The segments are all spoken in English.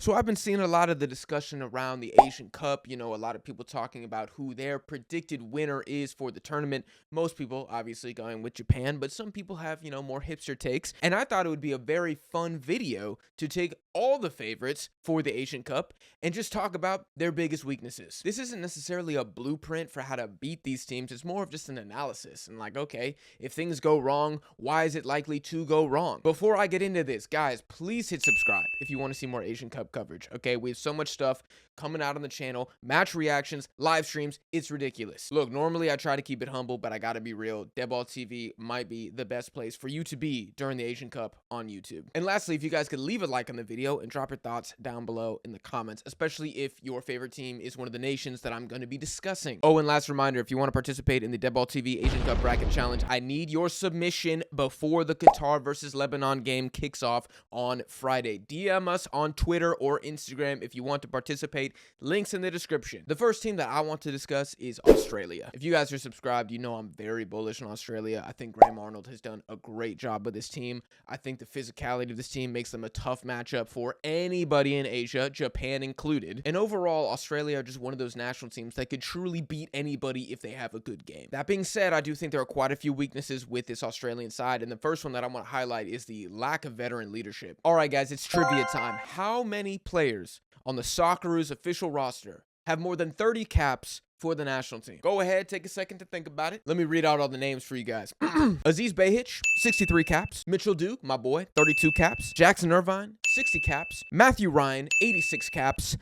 So I've been seeing a lot of the discussion around the Asian Cup, a lot of people talking about who their predicted winner is for the tournament. Most people obviously going with Japan, but some people have, more hipster takes. And I thought it would be a very fun video to take all the favorites for the Asian Cup and just talk about their biggest weaknesses. This isn't necessarily a blueprint for how to beat these teams. It's more of just an analysis and like, okay, if things go wrong, why is it likely to go wrong? Before I get into this, guys, please hit subscribe if you want to see more Asian Cup coverage. Okay, we have so much stuff coming out on the channel, match reactions, live streams. It's ridiculous. Look, normally I try to keep it humble, but I gotta be real. Deadball TV might be the best place for you to be during the Asian Cup on YouTube. And lastly, if you guys could leave a like on the video and drop your thoughts down below in the comments, especially if your favorite team is one of the nations that I'm going to be discussing. Oh, and last reminder, if you want to participate in the Deadball TV Asian Cup Bracket Challenge, I need your submission before the Qatar versus Lebanon game kicks off on Friday. DM us on Twitter or Instagram if you want to participate. Links in the description. The first team that I want to discuss is Australia. If you guys are subscribed, you know I'm very bullish on Australia. I think Graham Arnold has done a great job with this team. I think the physicality of this team makes them a tough matchup for anybody in Asia, Japan included. And overall, Australia are just one of those national teams that could truly beat anybody if they have a good game. That being said, I do think there are quite a few weaknesses with this Australian side, and the first one that I want to highlight is the lack of veteran leadership. All right, guys, it's trivia time. How many players on the Socceroos official roster have more than 30 caps for the national team? Go ahead, take a second to think about it. Let me read out all the names for you guys. Aziz Behich, 63 caps. Mitchell Duke, my boy, 32 caps. Jackson Irvine, 60 caps. Matthew Ryan, 86 caps.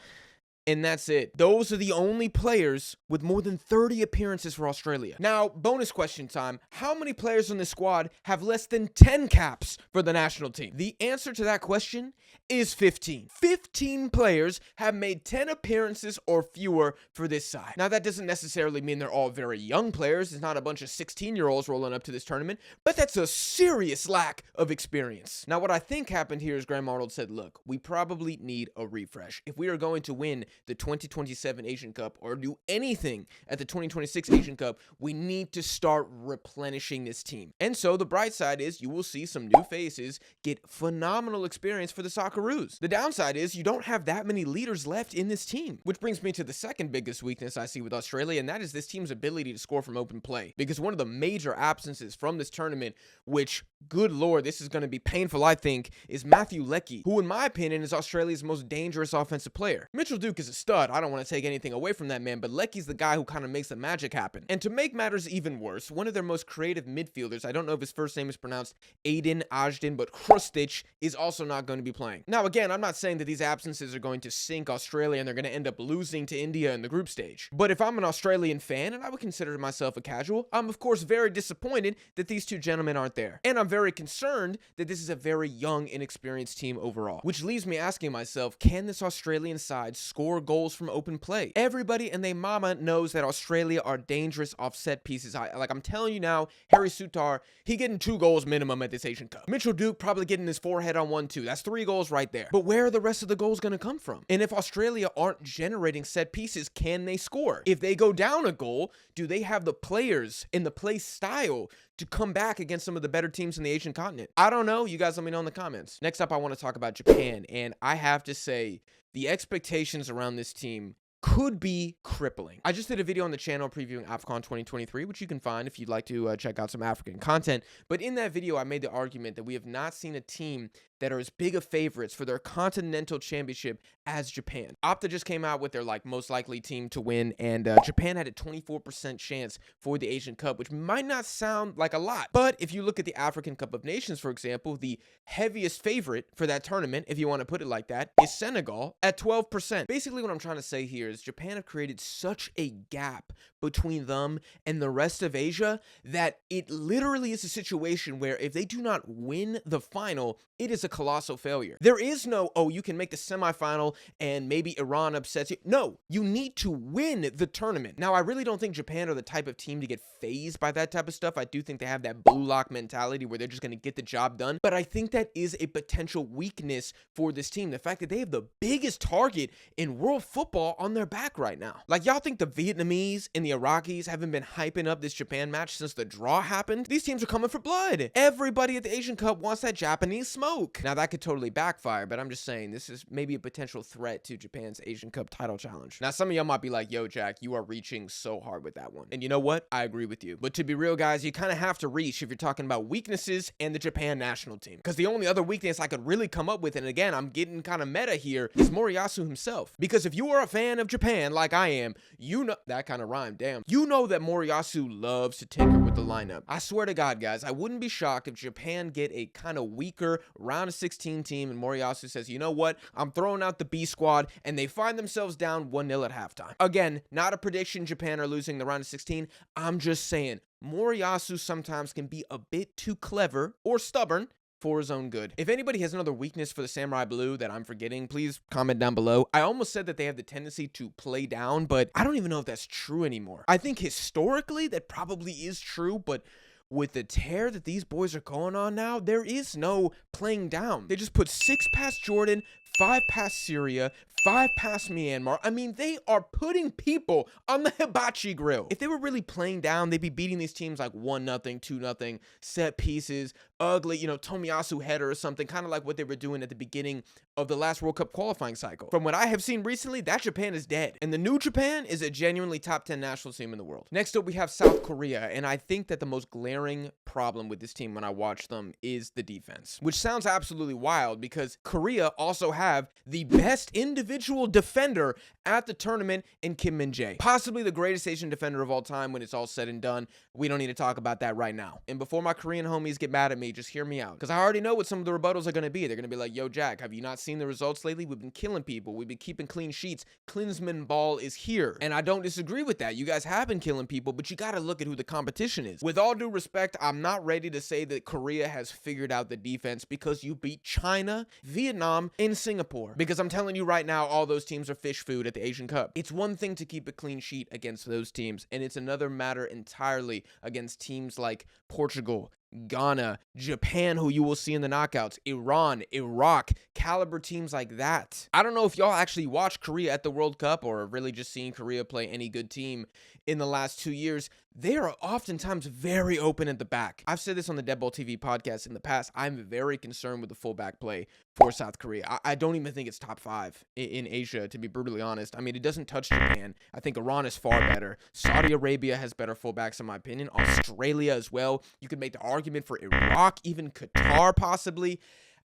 And that's it. Those are the only players with more than 30 appearances for Australia. Now, bonus question time. How many players on this squad have less than 10 caps for the national team? The answer to that question is 15. 15 players have made 10 appearances or fewer for this side. Now, that doesn't necessarily mean they're all very young players. It's not a bunch of 16-year-olds rolling up to this tournament, but that's a serious lack of experience. Now, what I think happened here is Graham Arnold said, look, we probably need a refresh. If we are going to win the 2027 Asian Cup or do anything at the 2026 Asian Cup, we need to start replenishing this team. And so the bright side is you will see some new faces get phenomenal experience for the Socceroos. The downside is you don't have that many leaders left in this team, which brings me to the second biggest weakness I see with Australia, and that is this team's ability to score from open play. Because one of the major absences from this tournament, which, good lord, this is going to be painful, I think, is Matthew Leckie, who in my opinion is Australia's most dangerous offensive player. Mitchell Duke is a stud. I don't want to take anything away from that man, but Leckie's the guy who kind of makes the magic happen. And to make matters even worse, one of their most creative midfielders, I don't know if his first name is pronounced Aiden Ajden, but Krustic is also not going to be playing. Now, again, I'm not saying that these absences are going to sink Australia and they're going to end up losing to India in the group stage. But if I'm an Australian fan, and I would consider myself a casual, I'm of course very disappointed that these two gentlemen aren't there. And I'm very concerned that this is a very young, inexperienced team overall. Which leaves me asking myself, can this Australian side score goals from open play? Everybody and their mama knows that Australia are dangerous off set pieces. I'm telling you now, Harry Sutar, he getting 2 goals minimum at this Asian Cup. Mitchell Duke probably getting his forehead on 1-2. That's 3 goals right there. But where are the rest of the goals going to come from? And if Australia aren't generating set pieces, can they score? If they go down a goal, do they have the players and the play style to come back against some of the better teams in the Asian continent? I don't know. You guys let me know in the comments. Next up, I want to talk about Japan. And I have to say, the expectations around this team could be crippling. I just did a video on the channel previewing AFCON 2023, which you can find if you'd like to check out some African content. But in that video, I made the argument that we have not seen a team that are as big of favorites for their continental championship as Japan. Opta just came out with their most likely team to win, and Japan had a 24% chance for the Asian Cup, which might not sound like a lot. But if you look at the African Cup of Nations, for example, the heaviest favorite for that tournament, if you want to put it like that, is Senegal at 12%. Basically, what I'm trying to say here is Japan have created such a gap between them and the rest of Asia that it literally is a situation where if they do not win the final, it is a colossal failure. There is no, oh, you can make the semifinal and maybe Iran upsets you. No, you need to win the tournament. Now, I really don't think Japan are the type of team to get phased by that type of stuff. I do think they have that blue lock mentality where they're just going to get the job done. But I think that is a potential weakness for this team. The fact that they have the biggest target in world football on their back right now. Like, y'all think the Vietnamese and the Iraqis haven't been hyping up this Japan match since the draw happened? These teams are coming for blood. Everybody at the Asian Cup wants that Japanese smoke. look. Now, that could totally backfire, but I'm just saying this is maybe a potential threat to Japan's Asian Cup title challenge. Now, some of y'all might be like, yo, Jack, you are reaching so hard with that one. And you know what? I agree with you. But to be real, guys, you kind of have to reach if you're talking about weaknesses and the Japan national team. Because the only other weakness I could really come up with, and again, I'm getting kind of meta here, is Moriyasu himself. Because if you are a fan of Japan like I am, you know, that kind of rhymed, damn. You know that Moriyasu loves to tinker with the lineup. I swear to God, guys, I wouldn't be shocked if Japan get a kind of weaker round of 16 team and Moriyasu says, you know what, I'm throwing out the B squad, and they find themselves down 1-0 at halftime. Again, not a prediction Japan are losing the round of 16. I'm just saying, Moriyasu sometimes can be a bit too clever or stubborn for his own good. If anybody has another weakness for the Samurai Blue that I'm forgetting, please comment down below. I almost said that they have the tendency to play down, but I don't even know if that's true anymore. I think historically that probably is true, but with the tear that these boys are going on now, there is no playing down. They just put 6 past Jordan, 5 past Syria, 5 past Myanmar. I mean, they are putting people on the hibachi grill. If they were really playing down, they'd be beating these teams like 1-0, 2-0, set pieces, ugly, you know, Tomiyasu header or something, kind of like what they were doing at the beginning of the last World Cup qualifying cycle. From what I have seen recently, that Japan is dead. And the new Japan is a genuinely top 10 national team in the world. Next up, we have South Korea. And I think that the most glaring problem with this team when I watch them is the defense, which sounds absolutely wild because Korea also have the best individual defender at the tournament in Kim Min-jae. Possibly the greatest Asian defender of all time when it's all said and done. We don't need to talk about that right now. And before my Korean homies get mad at me, just hear me out. Because I already know what some of the rebuttals are going to be. They're going to be like, yo, Jack, have you not seen the results lately? We've been killing people. We've been keeping clean sheets. Klinsmann ball is here. And I don't disagree with that. You guys have been killing people, but you got to look at who the competition is. With all due respect, I'm not ready to say that Korea has figured out the defense because you beat China, Vietnam, and Singapore. Because I'm telling you right now, all those teams are fish food at the Asian Cup. It's one thing to keep a clean sheet against those teams, and it's another matter entirely against teams like Portugal, Ghana, Japan, who you will see in the knockouts, Iran, Iraq, caliber teams like that. I don't know if y'all actually watch Korea at the World Cup or really just seen Korea play any good team in the last 2 years. They are oftentimes very open at the back. I've said this on the Dead Ball TV podcast in the past. I'm very concerned with the fullback play for South Korea. I don't even think it's top 5 in Asia, to be brutally honest. I mean, it doesn't touch Japan. I think Iran is far better. Saudi Arabia has better fullbacks, in my opinion. Australia as well. You could make the argument for Iraq, even Qatar possibly.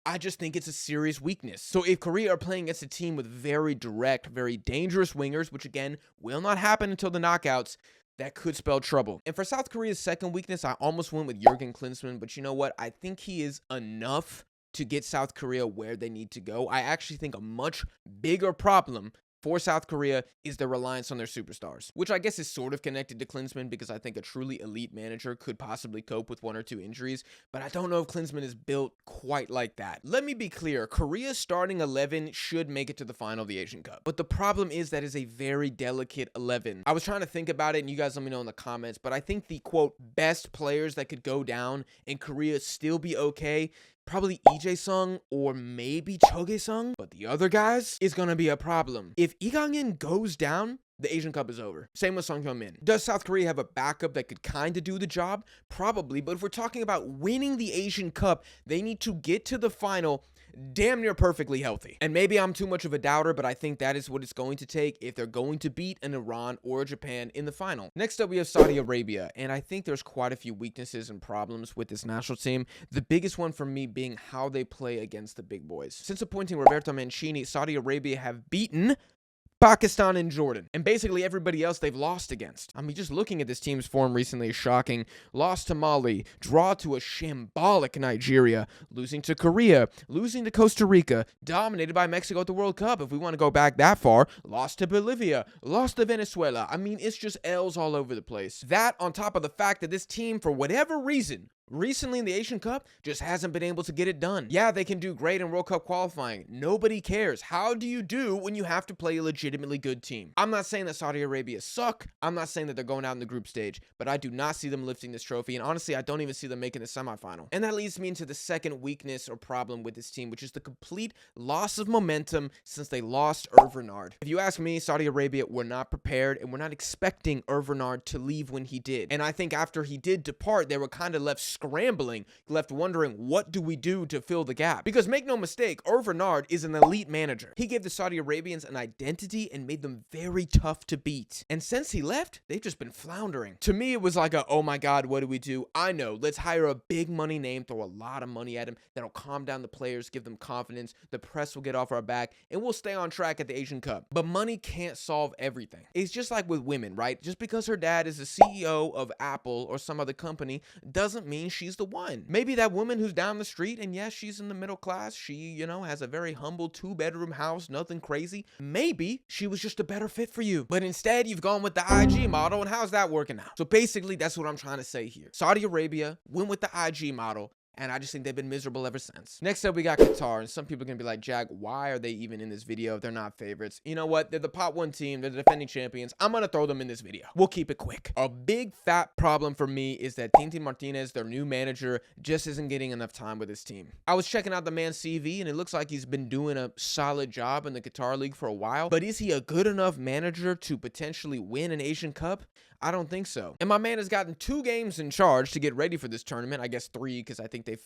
I just think it's a serious weakness. So if Korea are playing against a team with very direct, very dangerous wingers, which again will not happen until the knockouts, that could spell trouble. And for South Korea's second weakness, I almost went with Jurgen Klinsmann, but you know what? I think he is enough to get South Korea where they need to go. I actually think a much bigger problem for South Korea is the reliance on their superstars, which I guess is sort of connected to Klinsmann because I think a truly elite manager could possibly cope with 1 or 2 injuries, but I don't know if Klinsmann is built quite like that. Let me be clear, Korea's starting 11 should make it to the final of the Asian Cup, but the problem is that is a very delicate 11. I was trying to think about it, and you guys let me know in the comments, but I think the, quote, best players that could go down and Korea still be okay, probably Lee Jae-sung or maybe Cho Gae-sung, but the other guys is gonna be a problem. If Lee Gang-in goes down, the Asian Cup is over. Same with Sung Hyun-min. Does South Korea have a backup that could kind of do the job? Probably, but if we're talking about winning the Asian Cup, they need to get to the final damn near perfectly healthy. And maybe I'm too much of a doubter, but I think that is what it's going to take if they're going to beat an Iran or a Japan in the final. Next up, we have Saudi Arabia, and I think there's quite a few weaknesses and problems with this national team. The biggest one for me being how they play against the big boys. Since appointing Roberto Mancini, Saudi Arabia have beaten Pakistan and Jordan, and basically everybody else they've lost against. I mean, just looking at this team's form recently is shocking. Lost to Mali, draw to a shambolic Nigeria, losing to Korea, losing to Costa Rica, dominated by Mexico at the World Cup, if we want to go back that far, lost to Bolivia, lost to Venezuela. I mean, it's just L's all over the place. That on top of the fact that this team, for whatever reason, recently in the Asian Cup, just hasn't been able to get it done. Yeah, they can do great in World Cup qualifying. Nobody cares. How do you do when you have to play a legitimately good team? I'm not saying that Saudi Arabia suck. I'm not saying that they're going out in the group stage, but I do not see them lifting this trophy, and honestly, I don't even see them making the semifinal. And that leads me into the second weakness or problem with this team, which is the complete loss of momentum since they lost Hervé Renard. If you ask me, Saudi Arabia were not prepared, and we're not expecting Hervé Renard to leave when he did. And I think after he did depart, they were kind of left scrambling, left wondering, what do we do to fill the gap? Because make no mistake, Hervé Renard is an elite manager. He gave the Saudi Arabians an identity and made them very tough to beat. And since he left, they've just been floundering. To me, it was like a, oh my God, what do we do? I know, let's hire a big money name, throw a lot of money at him, that'll calm down the players, give them confidence, the press will get off our back, and we'll stay on track at the Asian Cup. But money can't solve everything. It's just like with women, right? Just because her dad is the CEO of Apple or some other company doesn't mean she's the one. Maybe that woman who's down the street, and yes, she's in the middle class, she, you know, has a very humble 2-bedroom house, nothing crazy. Maybe she was just a better fit for you. But instead, you've gone with the IG model, and how's that working out? So basically, that's what I'm trying to say here. Saudi Arabia went with the IG model, and I just think they've been miserable ever since. Next up, we got Qatar, and some people are going to be like, Jag, why are they even in this video if they're not favorites? You know what? They're the pot 1 team. They're the defending champions. I'm going to throw them in this video. We'll keep it quick. A big fat problem for me is that Tintin Martinez, their new manager, just isn't getting enough time with his team. I was checking out the man's CV, and it looks like he's been doing a solid job in the Qatar League for a while, but is he a good enough manager to potentially win an Asian Cup? I don't think so. And my man has gotten 2 games in charge to get ready for this tournament. I guess 3, because I think they've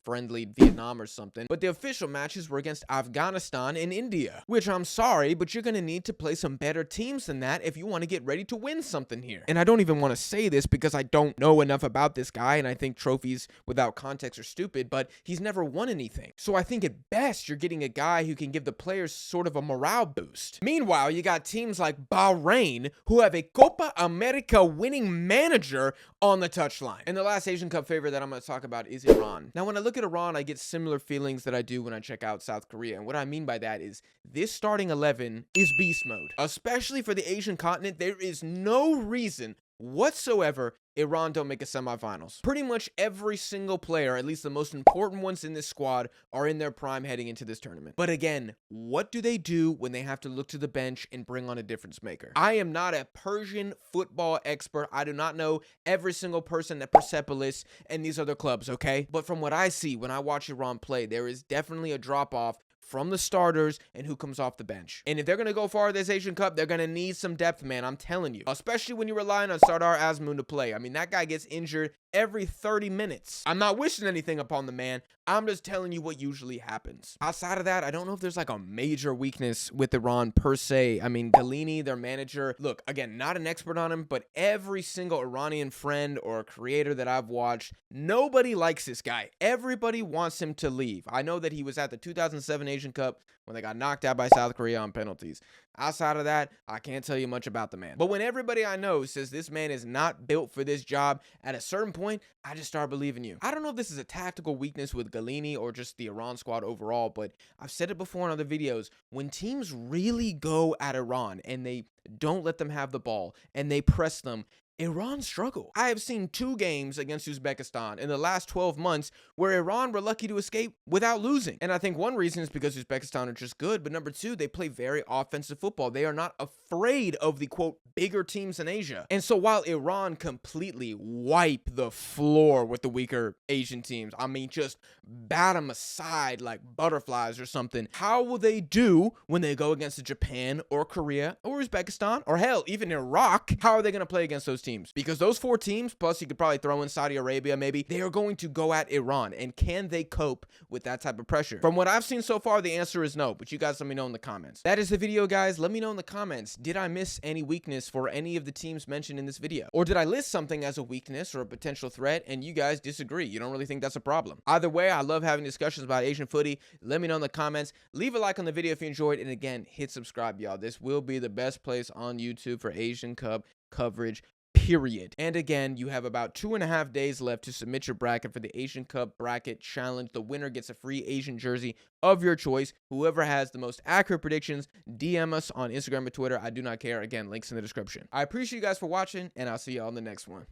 friendly Vietnam or something, but the official matches were against Afghanistan and India, which I'm sorry, but you're gonna need to play some better teams than that if you want to get ready to win something here. And I don't even want to say this because I don't know enough about this guy, and I think trophies without context are stupid, but he's never won anything. So I think at best you're getting a guy who can give the players sort of a morale boost. Meanwhile, you got teams like Bahrain who have a Copa America winning manager on the touchline. And the last Asian Cup favorite that I'm going to talk about is Iran. Now, when I look at Iran, I get similar feelings that I do when I check out South Korea. And what I mean by that is this starting 11 is beast mode. Especially for the Asian continent, there is no reason whatsoever Iran don't make a semifinals. Pretty much every single player, at least the most important ones in this squad, are in their prime heading into this tournament. But again, what do they do when they have to look to the bench and bring on a difference maker? I am not a Persian football expert. I do not know every single person at Persepolis and these other clubs, okay? But from what I see when I watch Iran play, there is definitely a drop-off from the starters and who comes off the bench. And if they're going to go far this Asian Cup, they're going to need some depth, man. I'm telling you. Especially when you're relying on Sardar Azmoun to play. I mean, that guy gets injured every 30 minutes. I'm not wishing anything upon the man. I'm just telling you what usually happens. Outside of that, I don't know if there's like a major weakness with Iran per se. I mean, Galini, their manager, look, again, not an expert on him, but every single Iranian friend or creator that I've watched, nobody likes this guy. Everybody wants him to leave. I know that he was at the 2007 Asian Cup when they got knocked out by South Korea on penalties. Outside of that, I can't tell you much about the man. But when everybody I know says this man is not built for this job, at a certain point, I just start believing you. I don't know if this is a tactical weakness with Galini or just the Iran squad overall, but I've said it before in other videos. When teams really go at Iran and they don't let them have the ball and they press them, Iran struggle. I have seen 2 games against Uzbekistan in the last 12 months where Iran were lucky to escape without losing. And I think one reason is because Uzbekistan are just good, but number 2, they play very offensive football. They are not afraid of the, quote, bigger teams in Asia. And so while Iran completely wipe the floor with the weaker Asian teams, I mean, just bat them aside like butterflies or something, how will they do when they go against Japan or Korea or Uzbekistan or hell, even Iraq? How are they going to play against those teams? Because those 4 teams, plus you could probably throw in Saudi Arabia maybe, they are going to go at Iran. And can they cope with that type of pressure? From what I've seen so far, the answer is no, but you guys let me know in the comments. That is the video, guys. Let me know in the comments. Did I miss any weakness for any of the teams mentioned in this video? Or did I list something as a weakness or a potential threat and you guys disagree? You don't really think that's a problem? Either way, I love having discussions about Asian footy. Let me know in the comments. Leave a like on the video if you enjoyed. And again, hit subscribe, y'all. This will be the best place on YouTube for Asian Cup coverage, period. And again, you have about 2.5 days left to submit your bracket for the Asian Cup Bracket Challenge. The winner gets a free Asian jersey of your choice. Whoever has the most accurate predictions, DM us on Instagram or Twitter. I do not care. Again, links in the description. I appreciate you guys for watching, and I'll see you all in the next one.